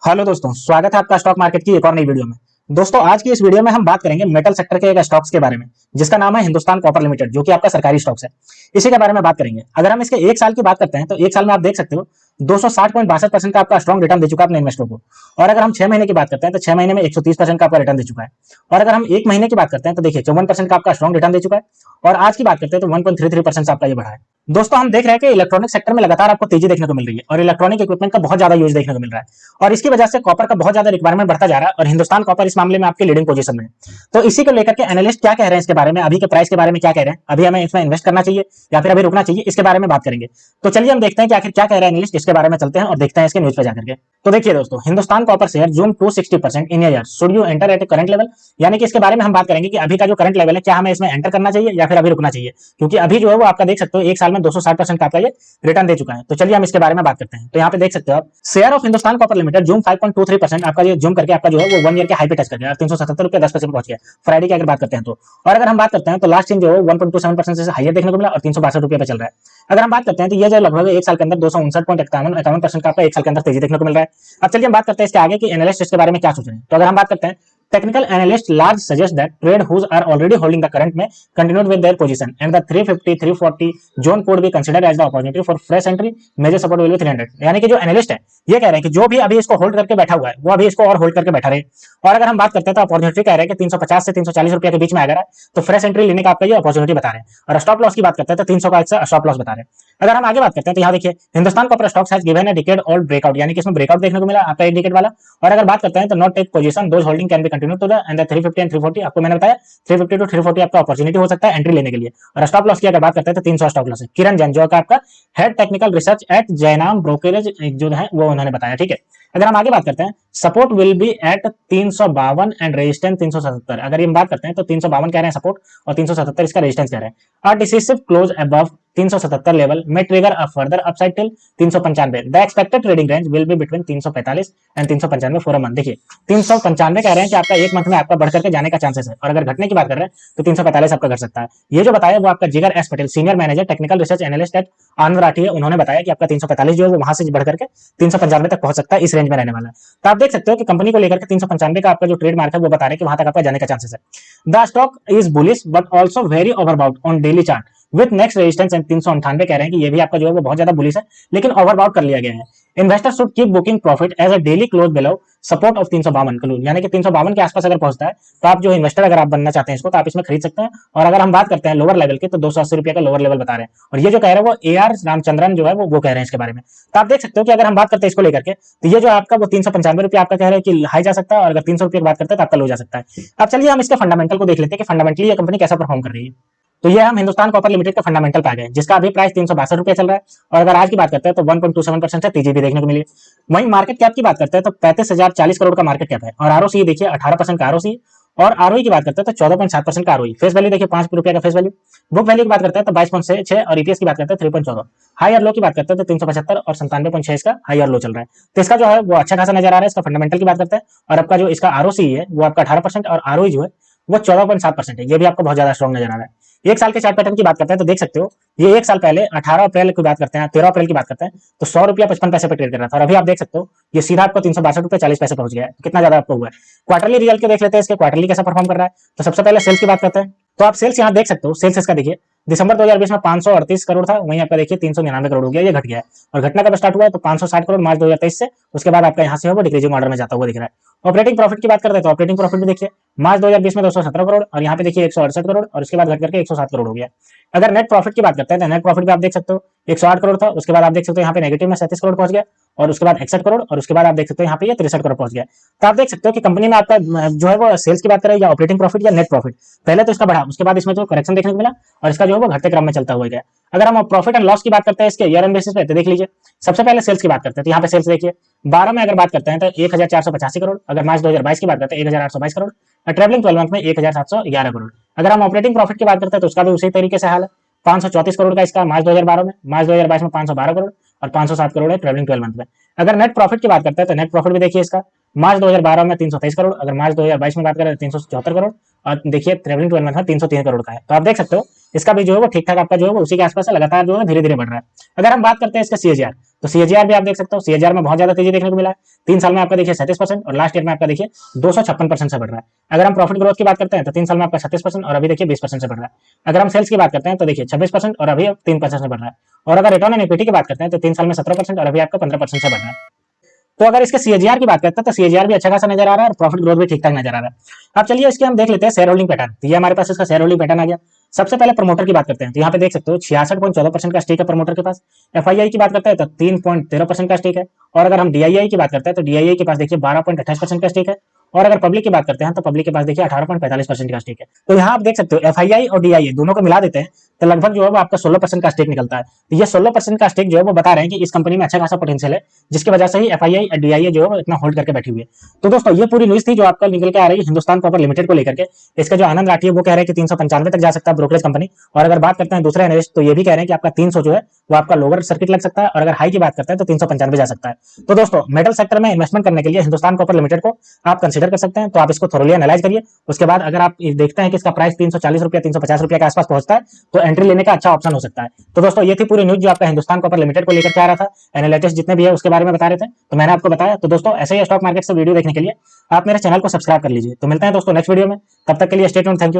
Hello दोस्तों, स्वागत है आपका स्टॉक मार्केट की एक और नई वीडियो में। दोस्तों, आज की इस वीडियो में हम बात करेंगे मेटल सेक्टर के एक स्टॉक्स के बारे में, जिसका नाम है हिंदुस्तान कॉपर लिमिटेड, जो कि आपका सरकारी स्टॉक्स है। इसी के बारे में बात करेंगे। अगर हम इसके एक साल की बात करते हैं तो एक साल में आप देख सकते हो 260.62% का आपका स्ट्रॉन्ग रिटर्न दे चुका है अपने इन्वेस्टर को। और अगर हम 6 महीने की बात करते हैं तो 6 महीने में 130% का आपका रिटर्न दे चुका है। और अगर हम एक महीने की बात करते हैं तो देखिए 54% का आपका स्ट्रॉन्ग रिटर्न दे चुका है। और आज की बात करते हैं तो 1.33% से आपका ये बढ़ा है। दोस्तों, हम देख रहे हैं कि इलेक्ट्रॉनिक सेक्टर में लगातार आपको तेजी देखने को मिल रही है और इलेक्ट्रॉनिक इक्विपमेंट का बहुत ज्यादा यूज देखने को मिल रहा है। और इसकी वजह से कॉपर का बहुत ज्यादा रिक्वायरमेंट बढ़ता जा रहा है और हिंदुस्तान कॉपर इस मामले में आपकी लीडिंग पोजीशन में है। तो इसी को लेकर के एनालिस्ट क्या कह रहे हैं इसके बारे में, अभी के प्राइस के बारे में क्या कह रहे हैं, अभी हमें इसमें इन्वेस्ट करना चाहिए या फिर अभी रुकना चाहिए, इसके बारे में बात करेंगे। तो चलिए हम देखते हैं कि आखिर क्या कह रहे हैं एनालिस्ट, इसके बारे में चलते हैं और देखते हैं इसके न्यूज पे जाकर के। तो देखिए दोस्तों, Hindustan copper share zoom 260% in year, should you enter at current level. यानी कि इसके बारे में हम बात करेंगे कि अभी का जो करंट लेवल है, क्या हमें इसमें एंटर करना चाहिए या फिर अभी रुकना चाहिए। क्योंकि अभी जो है वो आपका देख सकते हो एक साल में 260% का आपका ये रिटर्न दे चुका है। तो चलिए हम इसके बारे में बात करते हैं। तो यहाँ पे देख सकते हो आप, share of Hindustan copper limited zoom 5.23% आपका ये जूम करके आपका जो है वो 1 ईयर के हाई पे टच कर गया, 377 रुपये 10 पैसे पे पहुंच गया फ्राइडे की अगर बात करते हैं तो। और अगर हम बात करते हैं तो लास्ट टाइम जो है 1.27% से हाइयर देखने को मिला और 362 रुपये पे चल रहा है। अगर हम बात करते हैं तो ये जो लगभग एक साल के अंदर 259.51% का आपका एक साल के अंदर तेजी देखने को मिल रहा है। अब चलिए हम बात करते हैं इसके आगे कि एनालिस्ट इसके बारे में क्या सोच रहे हैं। तो अगर हम बात करते हैं, technical analysts large suggest that trade whose are already holding the current may continued with their position and the 350 340 zone could be considered as the opportunity for fresh entry. Major support will be 300। यानी कि जो analyst है ये कह रहे हैं कि जो भी अभी इसको होल्ड करके बैठा हुआ है वो अभी इसको और होल्ड करके बैठा रहे। और अगर हम बात करते हैं तो अपॉर्चुनिटी कह रहे हैं कि 350 से 340 रुपए के बीच में अगर है तो फ्रेश एंट्री लेने का आपका ये अपॉर्चुनिटी बता रहे हैं। और स्टॉप लॉस की बात करते हैं तो 300 का स्टॉप लॉस बता रहे हैं। अगर हम आगे बात करते हैं तो यहाँ देखिए, Hindustan copper stocks has given a decade old breakout, यानी कि इसमें ब्रेकआउट देखने को मिला आपका एक डिकेड वाला। और अगर बात करते हैं तो not take position, those holding can be continue to the end the 350 and 340। आपको मैंने बताया 350 टू 340 आपका अपॉर्चुनिटी हो सकता है एंट्री लेने के लिए। और स्टॉप लॉस की अगर बात करते हैं तो 300 स्टॉप लॉस है। किरण जैन जो आपका head technical research at Jainam brokerage जो है वो उन्होंने बताया। ठीक है, अगर हम आगे बात करते हैं, support will be at 352 and resistance 377। अगर ये बात करते हैं तो 352 कह रहे हैं सपोर्ट और 377 इसका रेजिस्टेंस कह रहे हैं। अ डिसिसिव क्लोज अबव 377 लेवल में trigger a further upside till 395। The expected trading range will be between 345 and 395 for a month. देखिए 395 कह रहे हैं कि आपका एक मंथ में आपका बढ़ करके जाने का चांसेस है, और अगर घटने की बात कर रहे हैं तो 345 आपका घट सकता है। ये जो बताया वो आपका Jigar S Patel, senior manager technical research analyst at Anand Rathi है, उन्होंने बताया कि आपका 345 जो है वो वहां से बढ़ करके 395 तक पहुंच सकता है, इस रेंज में रहने वाला है। तो आप देख सकते हो कि कंपनी को लेकर के 395 का आपका जो ट्रेड मार्क है वो बता रहे हैं कि वहां तक आपका जाने का चांसेस है। The stock is bullish but also very overbought on daily chart with next resistance and 398 कह रहे हैं कि ये भी आपका जो है वो बहुत ज्यादा बुलिश है, लेकिन ओवरबाउट कर लिया गया है। Investor should keep booking profit as a daily close below support of 352, यानी कि 352 के आसपास अगर पहुंचता है तो आप जो इन्वेस्टर अगर आप बनना चाहते हैं इसको तो आप इसमें खरीद सकते हैं। और अगर हम बात करते हैं लोअर लेवल की तो 280 रुपए का लोअर लेवल बता रहे हैं। और ये जो कह रहे हैं वो ए आर रामचंद्रन जो है वो कह रहे हैं इसके बारे में। तो आप देख सकते हो कि अगर हम बात करते हैं इसको लेकर के तो ये जो आपका वो 395 रुपए आपका कह रहे हैं कि हाई जा सकता है, और अगर 300 रुपए की बात करते हैं तो आपका लो जा सकता है। अब चलिए हम इसके फंडामेंटल को देख लेते हैं कि फंडामेंटली ये कंपनी कैसा परफॉर्म कर रही है। तो ये हम हिंदुस्तान कॉपर लिमिटेड का फंडामेंटल पे आ गए, जिसका अभी प्राइस 362 रुपए चल रहा है। और अगर आज की बात करते हैं तो 1.27% से तेजी भी देखने को मिली। वहीं मार्केट कैप की बात करते हैं तो 35,040 करोड़ का मार्केट कैप है। और आरओसी देखिए 18% का आरओसी। और आरओई की बात करते हैं तो 14.7% का आरओई। फेस वैल्यू देखिए 5 रुपए का फेस वैल्यू। बुक वैल्यू की बात करते हैं तो 22.6 और ईपीएस की बात करते हैं 3.14। हाई और लो की बात करते हैं तो 375 और 97.6 इसका हाई और लो चल रहा है। तो इसका जो है वो अच्छा खासा नजर आ रहा है। इसका फंडामेंटल की बात करते हैं और आपका जो इसका आरओसी है वो आपका 18% और आरओई जो है वो 14.7% है। ये भी आपको बहुत ज्यादा स्ट्रॉन्ग नजर आ रहा है। एक साल के चार्ट पैटर्न की बात करते हैं तो देख सकते हो, ये एक साल पहले 18 अप्रैल की बात करते हैं, 13 अप्रैल की बात करते हैं तो 100 रुपया 55 पैसे पे ट्रेड कर रहा था। और अभी आप देख सकते हो ये सीधा आपको 362 रुपये 40 पैसे पहुंच गया है। कितना ज्यादा आपको हुआ है। क्वार्टरली रिजल्ट के देख लेते हैं, इसके क्वार्टरली कैसा परफॉर्म कर रहा है। तो सबसे पहले सेल्स की बात करते हैं। तो आप सेल्स यहाँ देख सकते हो, सेल्स इसका देखिए दिसंबर 2020 में 538 करोड़ था, वहीं आपका देखिए 399 करोड़ हो गया, ये घट गया है। और घटना कब स्टार्ट हुआ है तो 560 करोड़ मार्च 2023 से, उसके बाद आपका यहाँ से वो डिक्रीजिंग ऑर्डर में जाता हुआ दिख रहा है। ऑपरेटिंग प्रॉफिट की बात करते हैं तो ऑपरेटिंग प्रॉफिट भी देखिए मार्च 2020 में 217 करोड़ और यहाँ पे देखिए 168 करोड़ और उसके बाद घट करके 107 करोड़ हो गया। अगर नेट प्रॉफिट की बात करते हैं तो नेट प्रॉफिट भी आप देख सकते हो 108 करोड़ था, उसके बाद आप देख सकते हो यहाँ पे नेगेटिव में 37 करोड़ पहुंच गया, और उसके बाद 61 करोड़ और उसके बाद आप देख सकते हो यहाँ पे ये 63 करोड़ पहुंच गया। तो आप देख सकते हो कि कंपनी में आपका जो है वो सेल्स की बात करें या ऑपरेटिंग प्रॉफिट या नेट प्रॉफिट, पहले तो इसका बढ़ा, उसके बाद इसमें जो करेक्शन देखने को मिला और इसका जो है वो घटते क्रम में चलता हुआ गया। अगर हम प्रॉफिट एंड लॉस की बात करते हैं इसके ईयर एंड बेसिस पे तो देख लीजिए, सबसे पहले सेल्स की बात करते हैं तो यहाँ पे सेल्स देखिए 12 में अगर बात करते हैं तो 1485 करोड़, अगर मार्च 2022 की बात करते हैं 1822 करोड़, और ट्रेवलिंग 12 मंथ में 1711 करोड़। अगर हम ऑपरेटिंग प्रॉफिट की बात करते हैं तो उसका भी उसी तरीके से हाल है, 534 करोड़ का इसका मार्च 2012 में, मार्च 2022 में 512 करोड़ और 507 करोड़ है ट्रेवलिंग 12 मंथ में। अगर नेट प्रॉफिट की बात करते हैं तो नेट प्रॉफिट भी देखिए इसका मार्च 2012 में 323 करोड़, अगर मार्च 2022 में बात करें तो 374 करोड़, और देखिए ट्रेवलिंग 12 मंथ में 303 करोड़ का है। तो आप देख सकते हो इसका भी जो है वो ठीक ठाक आपका जो है वो उसी के आसपास लगातार जो है धीरे धीरे बढ़ रहा है। अगर हम बात करते हैं इसका सीएजीआर, तो सीएजीआर भी आप देख सकते हो, सीएजीआर में बहुत ज्यादा तेजी देखने को मिला है। 3 साल में आपका देखिए 37% और लास्ट ईयर में आपका देखिए 256% से बढ़ रहा है। अगर हम प्रॉफिट ग्रोथ की बात करते हैं तो 3 साल में आपका 36% और अभी देखिए 20% से बढ़ रहा है। अगर हम सेल्स की बात करते हैं तो देखिए 26% और अभी 3% से बढ़ रहा है। और अगर रिटर्न ऑन इक्विटी की बात करते हैं तो 3 साल में 17% और अभी आपका 15% से बढ़ रहा है। तो अगर इसके सीएजीआर की बात करते हैं तो सीएजीआर भी अच्छा खासा नजर आ रहा है और प्रॉफिट ग्रोथ भी ठीक ठाक नजर आ रहा है। अब चलिए इसके हम देख लेते हैं शेयर होल्डिंग पैटर्न। तो ये हमारे पास इसका शेयर होल्डिंग पैटर्न आ गया। सबसे पहले प्रमोटर की बात करते हैं तो यहाँ पे देख सकते हो 66.14% का स्टेक है प्रमोटर के पास। एफआईआई की बात करते हैं तो 3.13% का स्टेक है। और अगर हम डीआईआई की बात करते हैं तो डीआईआई के पास देखिए 12.28% का स्टेक है। और अगर पब्लिक की बात करते हैं तो पब्लिक के पास देखिए 18.45% का स्टेक है। तो यहाँ आप देख सकते हो एफआईआई और डीआईआई दोनों को मिला देते हैं तो लगभग जो है वो आपका 16% का स्टेक निकलता है। तो ये 16% का स्टेक जो है वो बता रहे हैं कि इस कंपनी में अच्छा खासा पोटेंशियल है, जिसकी वजह से ही एफआईआई और डीआईआई जो है वो इतना होल्ड करके बैठी हुई है। तो दोस्तों ये पूरी न्यूज थी जो आपका निकल के आ रही है हिंदुस्तान कॉपर लिमिटेड को लेकर के। इसका जो आनंद राठी है वो कह रहे हैं कि 395 तक जा सकता है ब्रोकरेज कंपनी। और अगर बात करते हैं दूसरे एनालिस्ट तो ये भी कह रहे हैं कि आपका 300 जो है वो आपका लोअर सर्किट लग सकता है, और अगर हाई की बात करते हैं तो 395 जा सकता है। तो दोस्तों मेटल सेक्टर में इन्वेस्टमेंट करने के लिए हिंदुस्तान कॉपर लिमिटेड को आप कंसीडर कर सकते हैं। तो आप इसको थोरोली एनालाइज करिए। उसके बाद अगर आप देखते हैं कि इसका प्राइस 340 रुपया 350 रुपया के आसपास पहुंचता है तो एंट्री लेने का अच्छा ऑप्शन हो सकता है। तो दोस्तों ये थी पूरी न्यूज जो आपका हिंदुस्तान कॉपर लिमिटेड को लेकर के आ रहा था। एनालिटिक्स जितने भी है उसके बारे में बता रहे थे, तो मैंने आपको बताया। तो दोस्तों ऐसे ही स्टॉक मार्केट से वीडियो देखने के लिए आप मेरे चैनल को सब्सक्राइब कर लीजिए। तो मिलते हैं दोस्तों नेक्स्ट वीडियो में, तब तक के लिए स्टे ट्यून्ड, थैंक यू।